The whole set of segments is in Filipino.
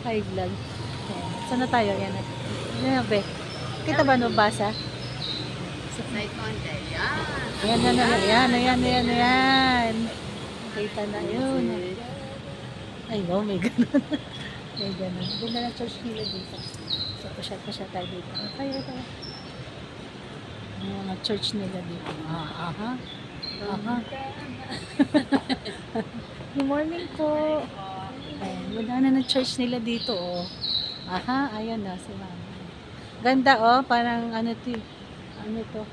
Hi vlog. Ayan. Saan na tayo? Ayan. Ayan, be. Kita ba nabasa? Side konti. Yan. Ayan, ayan, ayan, ayan, ayan, ayan. Kita na yun. Ay, wow, may ganun. May ganun. Ganda na church nila dito. So, pasya tayo dito. Kaya ito. Yung mga church nila dito. Aha. Aha. Good morning po. Ayan, ganda na ng church nila dito, oh. Aha, ayan na si mama. Ganda, oh. Parang ano to, ano to.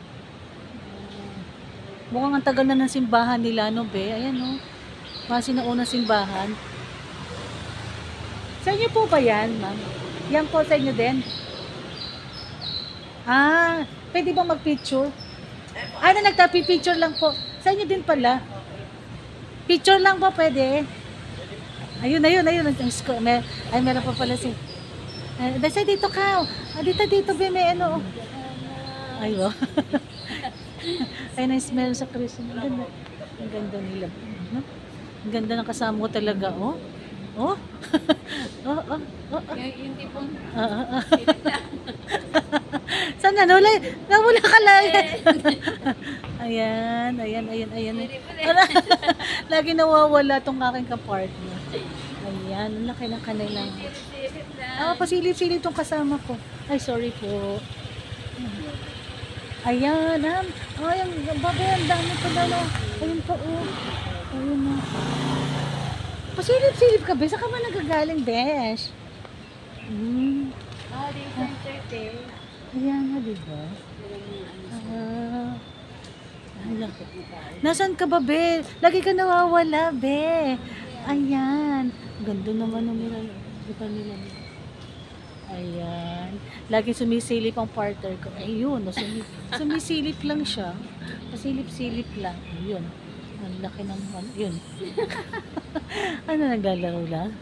Mukhang ang tagal na ng simbahan nila, no, be? Ayan, oh. Mga sinaunang simbahan. Sa inyo po ba yan, ma'am? Yan po sa inyo din? Ah, pwede ba mag-picture? Ano, nagtapi-picture lang po. Sa inyo din pala. Picture lang po pwede. Ayun, ayun, ayun. Ay, meron pa pala si... Dasa dito ka. Dito, be, may ano. Ay, wow. Ay, nice meron sa Christmas. Ang ganda. Ang ganda nila. Ang ganda ng kasama ko talaga, oh. Oh. Oh, oh, oh, oh. Yung tipong Saan na? Nawala ka lang. Ayan, ayan, ayan, ayan. Lagi nawawala tong aking kapartner. Ayan, ang laki ng kanilang. Pasilip-silip tong kasama ko. Ay, sorry po. Ayan, ay, ang babay, ang dami pala na. Ayun pa, oh. Ayun na. Pasilip-silip ka, Besh. Saan ka ba nagagaling, Besh? di center day. Ayan nga, diba? Hala. Nasaan ka ba, Be? Lagi ka nawawala, Be. Ayan. Ganda naman ng nila. Diba nila? Ayan. Lagi sumisilip ang partner ko. Ayun. Sumisilip lang siya. Pasilip-silip lang. Ayun. Ang laki ng... Yun. Ano, naglalaro lang?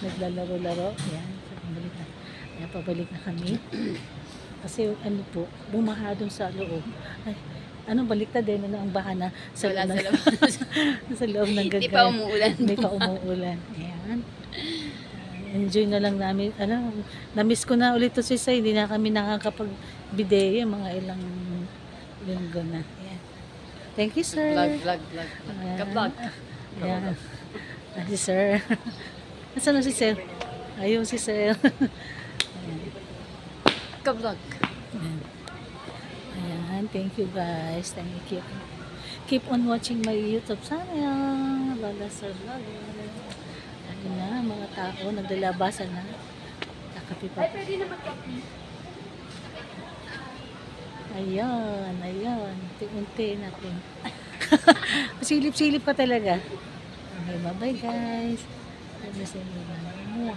Naglalaro-laro. Ayan. Pabalik na. Ayan, pabalik na kami. Kasi ano po, bumaha dun sa loob. Ay, ano, baliktad din na ang baha na sa Wala loob sa ng, labas. sa loob ng Hindi gagawin. pa umuulan. Hindi pa umuulan. Ayan. Enjoy na lang namin. Ano, na-miss ko na ulit to si Sai. Hindi na kami nakakapag-video mga ilang linggo na. Ayan. Thank you, sir. Vlog. Ayan. Ka-vlog. Ayan. Si sir. Nasaan na si sir? Ayun si sir. Ka-vlog. Ayan, thank you guys. Thank you. Keep on watching my YouTube channel. Lola Sir Vlog. Ayun na, mga tao, naglalabasan na. Kakapi pa. Pwede na mag-kapi. Ayan, ayan. Unti-unti natin. Silip-silip ka talaga. Okay, bye-bye guys. Bye-bye sa inyo.